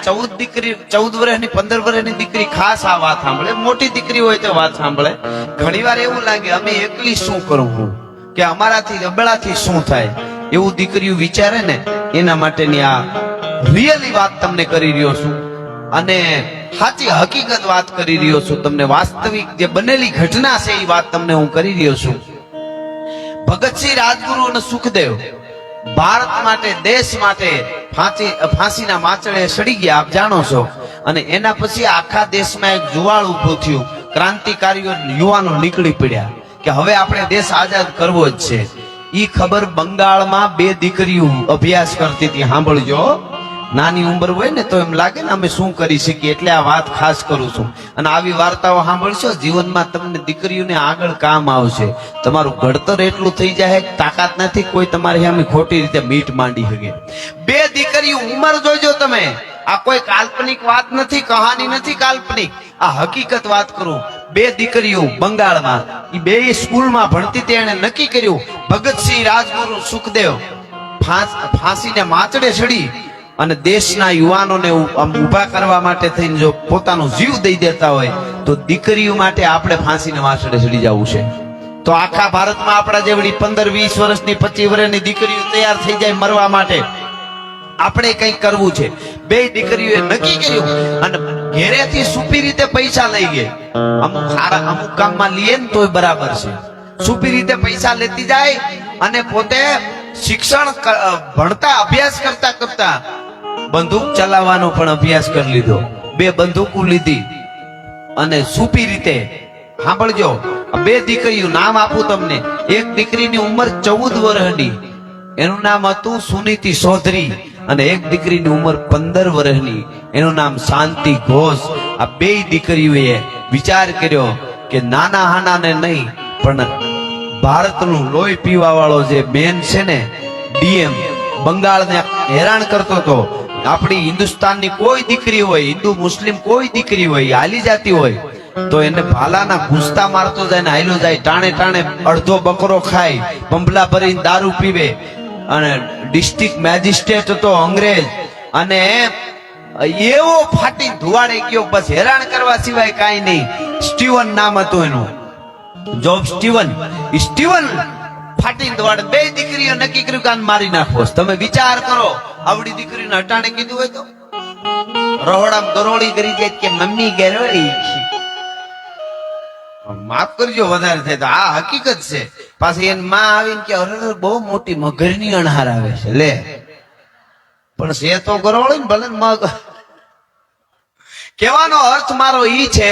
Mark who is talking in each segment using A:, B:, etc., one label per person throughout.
A: 14 વર્ષની 15 વર્ષની દીકરી ખાસ આ વાત સાંભળે, મોટી દીકરી હોય તો વાત સાંભળે. ઘણી વાર એવું લાગે અમે એકલી શું કરવું, કે અમારાથી અબળાથી શું થાય, એવું દીકરીઓ વિચારે ને એના માટેની આ રિયલી વાત તમને કરી રહ્યો છું, અને સાચી હકીકત વાત કરી રહ્યો છું. તમને વાસ્તવિક જે બનેલી ઘટના છે એ વાત તમને હું કરી રહ્યો છું. ભગતસિંહ, રાજગુરુ અને સુખદેવ ભારત માટે, દેશ માટે ફાંસીના માચડે સડી ગયા, આપ જાણો છો. અને એના પછી આખા દેશમાં એક જુવાળ ઉભું થયું, ક્રાંતિકારીઓ યુવાનો નીકળી પડ્યા કે હવે આપણે દેશ આઝાદ કરવો જ છે. ઈ ખબર બંગાળમાં 2 દીકરીઓ અભ્યાસ કરતી હતી. સાંભળજો, નાની ઉંમર હોય ને તો એમ લાગે ને અમે શું કરી શકીએ, એટલે આ વાત ખાસ કરું છું. અને આવી વાર્તાઓ સાંભળશો જીવનમાં તમને દીકરીઓને આગળ કામ આવશે. તમારું ઘડતર એટલું થઈ જાય કે તાકાત નથી કોઈ તમારી સામે ખોટી રીતે મીટ માંડી શકે. 2 દીકરીઓ, ઉંમર જોજો તમે, આ કોઈ કાલ્પનિક વાત નથી, કહાની નથી કાલ્પનિક, આ હકીકત વાત કરું. 2 દીકરીઓ બંગાળમાં, એ 2 સ્કૂલમાં ભણતી હતી. એને નક્કી કર્યું ભગતસિંહ, રાજગુરુ, સુખદેવ ફાંસીને માચડે ચડી અને દેશના યુવાનોને ઉભા કરવા માટે થઈને જો પોતાનો જીવ દઈ દેતા હોય તો દીકરીઓ માટે આપણે ફાંસીને માચડે ચડી જવું છે. તો આખા ભારતમાં આપણા જેવડી 15-20 વર્ષની 25 વર્ષની દીકરીઓ તૈયાર થઈ જાય મરવા માટે, આપણે કંઈક કરવું છે. 2 દીકરીઓએ નક્કી કર્યું અને ઘેરેથી સુપી રીતે પૈસા લઈ ગઈ. અમુક કામમાં લઈએ ને તોય બરાબર છે, સુપી રીતે પૈસા લેતી જાય અને પોતે શિક્ષણ ભણતા, અભ્યાસ કરતા કરતા બંદૂક ચલાવવાનો પણ અભ્યાસ કરી લીધો. 2 બંદૂકો લીધી અને સુપી રીતે, સાંભળજો, 2 દીકરીઓ, નામ આપું તમને. એક દીકરીની ઉંમર 14 વર્ષની, એનું નામ હતું સુનીતિ ચૌધરી, અને એક દીકરીની ઉંમર 15 વર્ષની, એનું નામ શાંતિ ઘોષ. આ 2 દીકરીઓએ વિચાર કર્યો કે નાના હાનાને નહીં પણ ભારતનું લોહી પીવા વાળો જે મેન છે ને, ડીએમ, બંગાળને હેરાન કરતો હતો. આપણી હિન્દુસ્તાનની કોઈ દીકરી હોય, હિન્દુ મુસ્લિમ કોઈ દીકરી હોય, હાલી જાતી હોય તો એને ભાલાના ઘૂસતા મારતો જાય ને હાલ્યો જાય. ટાણે ટાણે અડધો બકરો ખાય, બંબલા ભરીને દારૂ પીવે. અને ડિસ્ટ્રિક્ટ મેજિસ્ટ્રેટ હતો અંગ્રેજ, અને એવો ફાટી ધુવાડે ગયો, બસ હેરાન કરવા સિવાય કાંઈ નહીં. સ્ટીવન નામ હતું એનું, જોબ સ્ટીવન. ફાટીને ધોવાડે. 2 દીકરીઓ નક્કી કર્યું કાન મારી નાખવો. તમે વિચાર કરો, આવડી દીકરીને હટાણે કીધું હોય તો રહોડામ ગરોળી કરી જાય કે મમ્મી ગરોળી. માફ કરજો વધારે થાય તો, આ હકીકત છે. પાછી એની માં આવીને કે અરે બહુ મોટી મગરની અણહાર આવે છે. લે, પણ છે તો ગરોળી ને, ભલે મગ. કહેવાનો અર્થ મારો ઈ છે,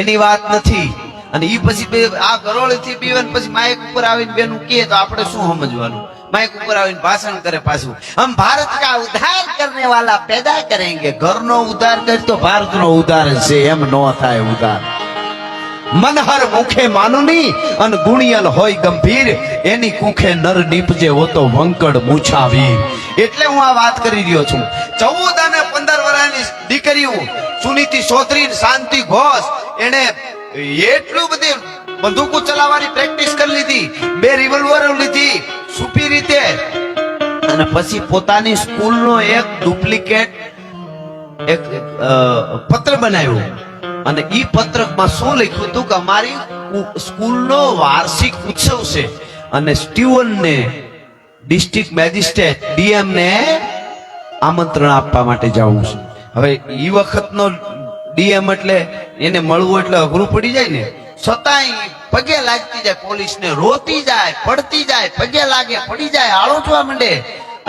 A: એની વાત નથી. અને ઈ પછી આ ગરોળી થી પીવે પછી માઇક ઉપર આવીને બેનું કહે તો આપણે શું સમજવાનું? માઇક ઉપર આવીને ભાષણ કરે પાછું, હમ ભારત કા ઉદ્ધાર કરને વાલા પેદા કરેંગે. ઘરનો ઉદ્ધાર કરે તો ભારતનો ઉદ્ધાર છે, એમ નો થાય ઉદ્ધાર. મનહર મુખે માનુની અને ગુણિયલ હોય ગંભીર, એની કુખે નર નીપજે હોતો વંકડ મૂછાવી. એટલે હું આ વાત કરી રહ્યો છું. 14 અને 15 વર્ષની દીકરીઓ, સુનીતિ ચૌધરી, શાંતિ ઘોષ, એને એટલું બધી બંદૂકો ચલાવવાની પ્રેક્ટિસ કરી લીધી, 2 રિવોલ્વરો લીધી સુપી રીતે. અને પછી પોતાની સ્કૂલનો એક ડુપ્લિકેટ એક પત્ર બનાવ્યો. અને ઈ પત્રકમાં શું લખ્યું હતું કે અમારી સ્કૂલનો વાર્ષિક ઉત્સવ છે અને સ્ટીવનને, ડિસ્ટ્રિક્ટ મેજિસ્ટ્રેટ ડીએમ ને આમંત્રણ આપવા માટે જવું છે. હવે ઈ વખતનો ડીએમ એટલે એને મળવું એટલે અઘરું પડી જાય ને, છતાંય પગે લાગતી જાય, પોલીસને રોતી જાય, પડતી જાય, પગે લાગે, પડી જાય, આળો જોવા માંડે.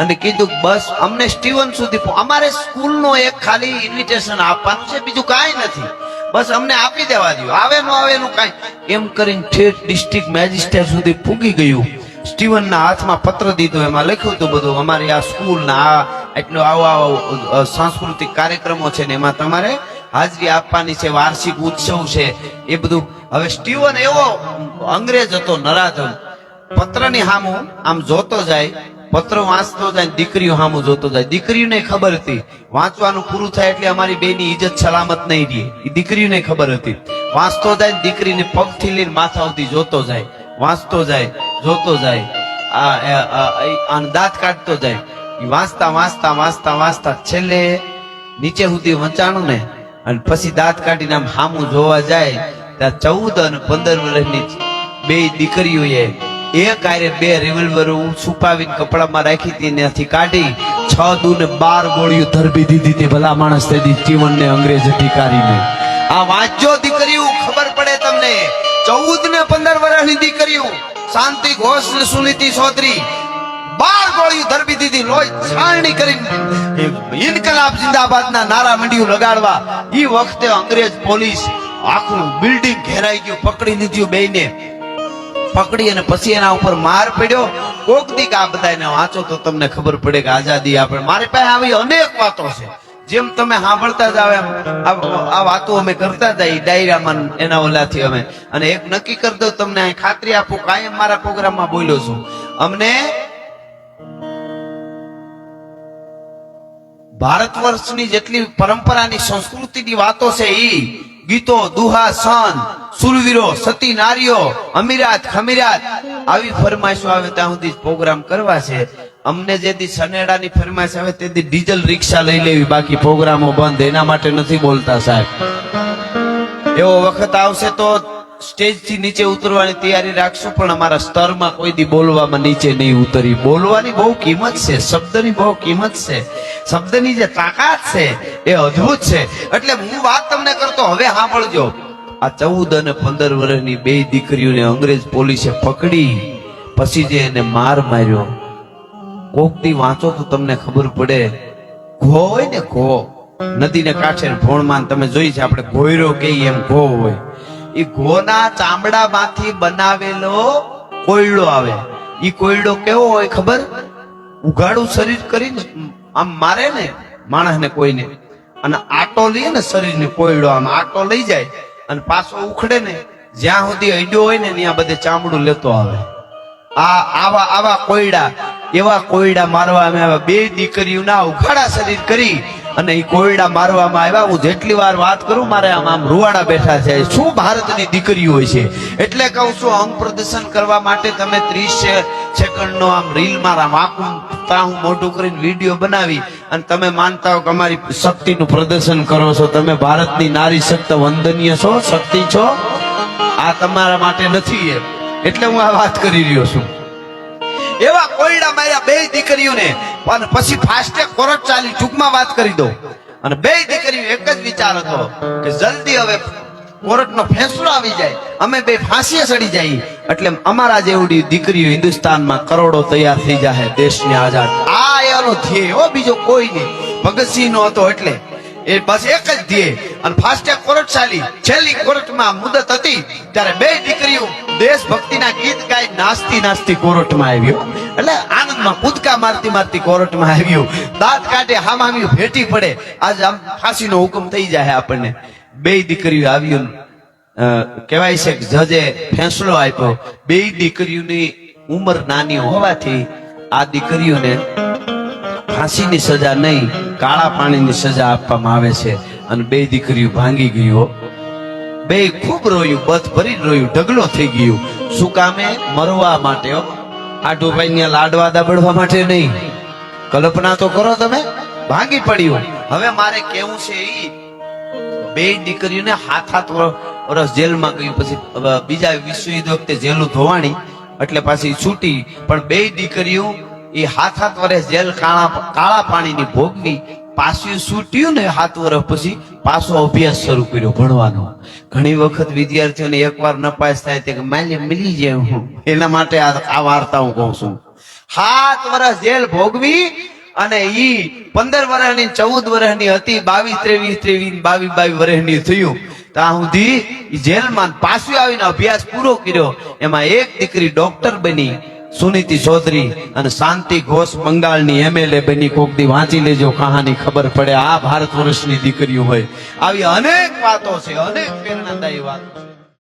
A: અને કીધું બસ અમને સ્ટીવન સુધી, અમારે સ્કૂલનો એક ખાલી ઇન્વિટેશન આપવાનું છે, બીજું કાંઈ નથી, બસ અમને આપી દેવા દો, આવે નો આવે એનું કાંઈ. એમ કરીને ઠેઠ ડિસ્ટ્રિક્ટ મેજિસ્ટ્રેટ સુધી પૂગી ગયું. સ્ટીવનના હાથમાં પત્ર દીધો, એમાં લખ્યું હતું બધું, અમારી આ સ્કૂલના આ એટલો આવો સાંસ્કૃતિક કાર્યક્રમો છે ને એમાં તમારે હાજરી આપવાની છે, વાર્ષિક ઉત્સવ છે, એ બધું. હવે સ્ટીવન એવો અંગ્રેજ હતો, નરાધમ, પત્રની સામું આમ જોતો જાય, પત્ર વાંચતો જાય, દીકરીઓ સામું જોતો જાય. દીકરીઓને ખબર હતી વાંચવાનું પૂરું થાય એટલે અમારી બેની ઇજ્જત સલામત નહીં રહે, એ દીકરીઓને ખબર હતી. વાંચતો જાય, દીકરીને પગથી લઈને માથા સુધી જોતો જાય, વાંચતો જાય, જોતો જાય, દાંત કાઢતો જાય. વાંચતા વાંચતા વાંચતા વાંચતા છેલ્લે નીચે સુધી વંચાણું ને અને પછી દાંત કાઢીને આમ હામું જોવા જાય ત્યાં 14 અને 15 વર્ષની બે દીકરીઓએ એક આરે બે રિવોલ્વર છુપાવીને કપડામાં રાખી હતી, ત્યાંથી કાઢી 6 દુ ને 12 ગોળીઓ ધરબી દીધી હતી ભલા માણસ તેદી જીવન ને અંગ્રેજ અધિકારીને. આ વાંચજો દીકરીઓ, ખબર પડે તમને. 14 ને 15 વર્ષની દીકરીઓ, શાંતિ ઘોષ ને સુનીતિ ચૌધરી 12 ગોળીઓ ધરબી દીધી, લોહી છાણણી કરીને ઇન્કલાબ જિંદાબાદ ના નારા મંડીયું લગાડવા. ઈ વખતે અંગ્રેજ પોલીસ આખું બિલ્ડિંગ ઘેરાઈ ગયું, પકડી લીધું બેયને, પકડી અને પછી એના ઉપર માર પડ્યો. કોક દીક આ બધાને વાંચો તો તમને ખબર પડે કે આઝાદી આપણે. મારી પાસે આવી અનેક વાતો છે, જેમ તમે સાંભળતા જાવ એમ આ વાતો અમે કરતા જાય ડાયરામાં એના ઓલાથી અમે. અને એક નક્કી કરી દઉં તમને, ખાતરી આપું, કાયમ મારા પ્રોગ્રામમાં બોલ્યો છું, અમને ભારત વર્ષની જેટલી પરંપરાની સંસ્કૃતિની વાતો છે ઈ ગીતો, દુહા, સન, સુરવીરો, સતી નારીઓ, અમીરાત, ખમીરાત, આવી ફરમાઈશો આવે ત્યાં સુધી પ્રોગ્રામ કરવા છે. અમને જેથી સનેડાની ફરમાઈશ આવે તેથી ડીઝલ રિક્ષા લઈ લેવી, બાકી પ્રોગ્રામો બંધ. એના માટે નથી બોલતા સાહેબ. એવો વખત આવશે તો સ્ટેજ થી નીચે ઉતરવાની તૈયારી રાખશું, પણ અમારા સ્તરમાં કોઈ દી બોલવામાં નીચે નહીં ઉતરી. બોલવાની બહુ કિંમત છે, શબ્દની બહુ કિંમત છે, શબ્દની જે તાકાત છે એ અદ્ભુત છે. એટલે હું વાત તમને કરતો, હવે સાંભળજો. આ 14 અને 15 વર્ષની બે દીકરીઓને અંગ્રેજ પોલીસે પકડી, પછી જે એને માર માર્યો. કોક દી વાંચો તો તમને ખબર પડે. ઘો હોય ને, ઘો નદીને કાંઠે ભોણમાં તમે જોઈ છે આપણે, ઘોયરો કહીએ એમ ઘો હોય. એ ઘોના ચામડામાંથી બનાવેલો કોયડો આવે. ઈ કોયડો કેવો હોય ખબર? ઉઘાડું શરીર કરીને આમ મારે ને માણસને, કોઈને, અને આટો લઈએ ને શરીરને, કોયડો આમ આટો લઈ જાય અને પાછો ઉખડે ને, જ્યાં સુધી અડ્યો હોય ને ત્યાં બધે ચામડું લેતો આવે. આવા કોયડા, એવા કોયડા મારવા અમે આવ્યા. બે દીકરીઓના ઉઘાડા શરીર કરી અને એ કોયડા મારવામાં આવ્યા. હું જેટલી વાર વાત કરું મારે આમ રૂવાડા બેઠા છે. શું ભારતની દીકરીઓ હોય છે. એટલે કહું છું, અંગ પ્રદર્શન કરવા માટે તમે 30 સેકન્ડનો આમ રીલ મારા વાંકું તાહું મોટું કરીને વિડીયો બનાવી અને તમે માનતા હો કે અમારી શક્તિનું પ્રદર્શન કરો છો. તમે ભારતની નારી શક્તિ વંદનીય છો, શક્તિ છો. આ તમારા માટે નથી એમ. એટલે હું આ વાત કરી રહ્યો છું. એવા કોયડા માર્યા બે દીકરીઓને, અને પછી ફાસ્ટેગ કોર્ટ ચાલી. ટૂંકમાં વાત કરી દો. અને બે દીકરીઓ એક જ વિચાર હતો કે જલ્દી હવે કોર્ટનો ફેસલો આવી જાય, અમે બે ફાંસીએ ચડી જાય, એટલે અમારા જેવડી દીકરીઓ હિન્દુસ્તાનમાં કરોડો તૈયાર થઈ જાય, દેશને આઝાદ. આ એનો ધ્યેય હો, બીજો કોઈ નહીં. ભગતસિંહ નો હતો એટલે એ બસ એક જ ધ્યેય. અને ફાસ્ટેગ કોર્ટ ચાલી. છેલ્લી કોર્ટમાં મુદત હતી ત્યારે બે દીકરીઓ દેશભક્તિના ગીત ગાઈ નાચતી નાચતી કોર્ટમાં આવ્યો. એટલે આનંદમાં કૂદકા મારતી મારતી કોર્ટમાં આવ્યો. દાંત કાઢે, હામામ્યું ભેટી પડે. આજ આમ ફાંસીનો હુકમ થઈ જાય આપણને. બે દીકરીઓ આવ્યું, કહેવાય છે કે જજે ફેંસલો આપ્યો. બે દીકરીઓની ઉંમર નાની હોવાથી આ દીકરીઓને ફાંસીની સજા નહીં, કાળા પાણીની સજા આપવામાં આવે છે. અને બે દીકરીઓ ભાંગી ગયો. બે ખૂબ રોયું, બથ ભરી રોયું, ઢગલો થઈ ગયું. શું કામે? મરવા માટે. આઢુભાઈ ને લાડવા દાબડવા માટે નહીં. કલ્પના તો કરો તમે. ભાંગી પડ્યું. હવે મારે કેવું છે, ઈ બે દીકરીઓને હાથ વર્ષ જેલમાં ગયું. પછી બીજા વિશ્વયુદ્ધ વખતે જેલું ધોવાણી એટલે પાછી છૂટી. પણ બે દીકરીઓ એ 7 વર્ષ જેલ કાળા પાણીની ભોગવી. પાછું છૂટ્યું ને 7 વર્ષ પછી પાછો અભ્યાસ શરૂ કર્યો ભણવાનો. ઘણી વખત વિદ્યાર્થીઓને એકવાર નપાસ થાય તે માલે મિલી જાય. હું એના માટે આ વાર્તા હું કહું છું. 7 વર્ષ જેલ ભોગવી અને ઈ 15 વર્ષની 14 વર્ષની હતી, 22 23 વર્ષની થયું ત્યાં સુધી જેલમાં પાછું આવીને અભ્યાસ પૂરો કર્યો. એમાં એક દીકરી ડોક્ટર બની, સુનીતિ ચૌધરી, અને શાંતિ ઘોષ બંગાળની MLA બની. કોક દી વાંચી લેજો, કહાની ખબર પડે. આ ભારત વર્ષની દીકરીઓ હોય. આવી અનેક વાતો છે, અનેક પ્રેરણાદાયી વાતો છે.